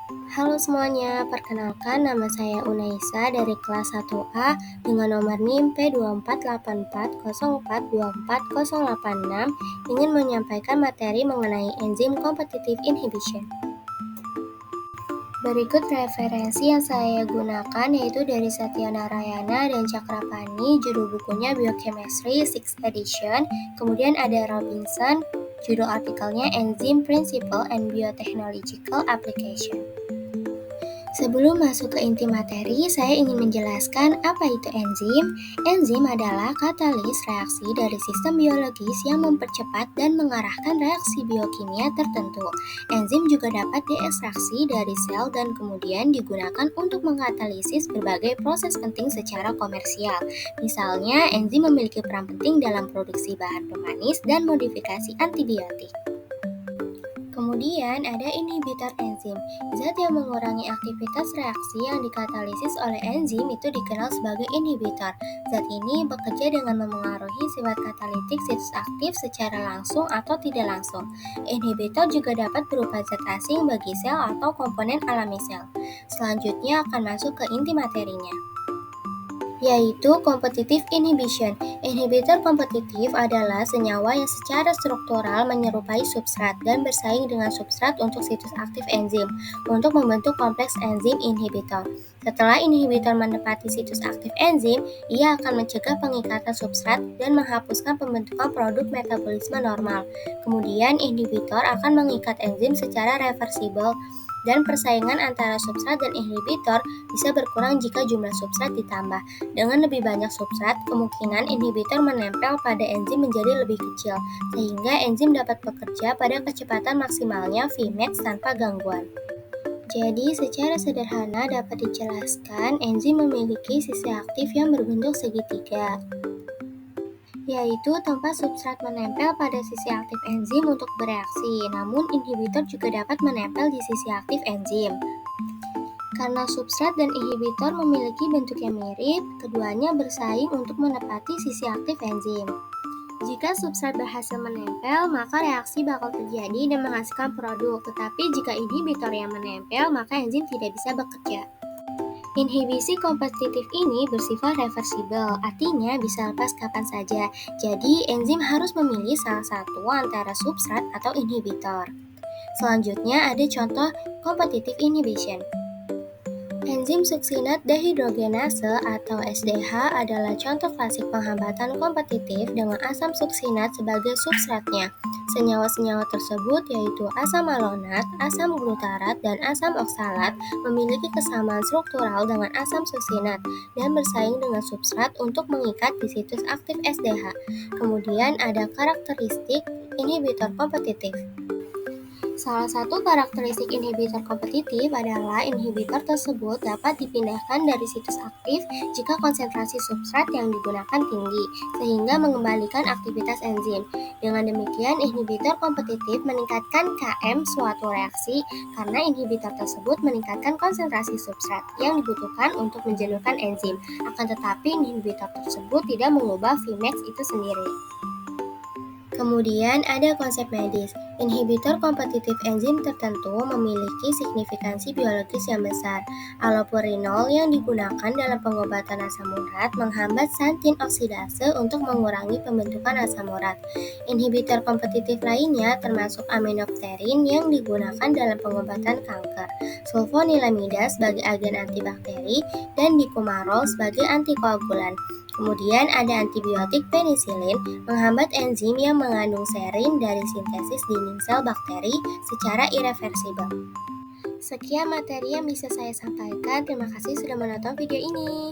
Halo semuanya, perkenalkan nama saya Unaisa dari kelas 1A dengan nomor NIM P248404248086 ingin menyampaikan materi mengenai enzim competitive inhibition. Berikut referensi yang saya gunakan yaitu dari Satya Narayana dan Chakrapani, judul bukunya Biochemistry 6th edition, kemudian ada Robinson, judul artikelnya Enzyme Principle and Biotechnological Application. Sebelum masuk ke inti materi, saya ingin menjelaskan apa itu enzim. Enzim adalah katalis reaksi dari sistem biologis yang mempercepat dan mengarahkan reaksi biokimia tertentu. Enzim juga dapat diekstraksi dari sel dan kemudian digunakan untuk mengkatalisis berbagai proses penting secara komersial. Misalnya, enzim memiliki peran penting dalam produksi bahan pemanis dan modifikasi antibiotik. Kemudian ada inhibitor enzim. Zat yang mengurangi aktivitas reaksi yang dikatalisis oleh enzim itu dikenal sebagai inhibitor. Zat ini bekerja dengan memengaruhi sifat katalitik situs aktif secara langsung atau tidak langsung. Inhibitor juga dapat berupa zat asing bagi sel atau komponen alami sel. Selanjutnya akan masuk ke inti materinya, yaitu competitive inhibition. Inhibitor kompetitif adalah senyawa yang secara struktural menyerupai substrat dan bersaing dengan substrat untuk situs aktif enzim untuk membentuk kompleks enzim inhibitor. Setelah inhibitor menepati situs aktif enzim, ia akan mencegah pengikatan substrat dan menghapuskan pembentukan produk metabolisme normal. Kemudian inhibitor akan mengikat enzim secara reversibel dan persaingan antara substrat dan inhibitor bisa berkurang jika jumlah substrat ditambah. Dengan lebih banyak substrat, kemungkinan inhibitor menempel pada enzim menjadi lebih kecil, sehingga enzim dapat bekerja pada kecepatan maksimalnya Vmax tanpa gangguan. Jadi, secara sederhana dapat dijelaskan enzim memiliki sisi aktif yang berbentuk segitiga, yaitu tempat substrat menempel pada sisi aktif enzim untuk bereaksi, namun inhibitor juga dapat menempel di sisi aktif enzim. Karena substrat dan inhibitor memiliki bentuk yang mirip, keduanya bersaing untuk menepati sisi aktif enzim. Jika substrat berhasil menempel, maka reaksi bakal terjadi dan menghasilkan produk. Tetapi jika inhibitor yang menempel, maka enzim tidak bisa bekerja. Inhibisi kompetitif ini bersifat reversibel, artinya bisa lepas kapan saja. Jadi, enzim harus memilih salah satu antara substrat atau inhibitor. Selanjutnya ada contoh competitive inhibition. Enzim suksinat dehidrogenase atau SDH adalah contoh klasik penghambatan kompetitif dengan asam suksinat sebagai substratnya. Senyawa-senyawa tersebut yaitu asam malonat, asam glutarat, dan asam oksalat memiliki kesamaan struktural dengan asam suksinat dan bersaing dengan substrat untuk mengikat di situs aktif SDH. Kemudian ada karakteristik inhibitor kompetitif. Salah satu karakteristik inhibitor kompetitif adalah inhibitor tersebut dapat dipindahkan dari situs aktif jika konsentrasi substrat yang digunakan tinggi, sehingga mengembalikan aktivitas enzim. Dengan demikian, inhibitor kompetitif meningkatkan Km suatu reaksi karena inhibitor tersebut meningkatkan konsentrasi substrat yang dibutuhkan untuk menjenuhkan enzim. Akan tetapi, inhibitor tersebut tidak mengubah Vmax itu sendiri. Kemudian ada konsep medis. Inhibitor kompetitif enzim tertentu memiliki signifikansi biologis yang besar. Allopurinol yang digunakan dalam pengobatan asam urat menghambat xantin oksidase untuk mengurangi pembentukan asam urat. Inhibitor kompetitif lainnya termasuk aminopterin yang digunakan dalam pengobatan kanker, sulfonilamida sebagai agen antibakteri, dan dicumarol sebagai antikoagulan. Kemudian ada antibiotik penisilin menghambat enzim yang mengandung serin dari sintesis dinding sel bakteri secara irreversibel. Sekian materi yang bisa saya sampaikan. Terima kasih sudah menonton video ini.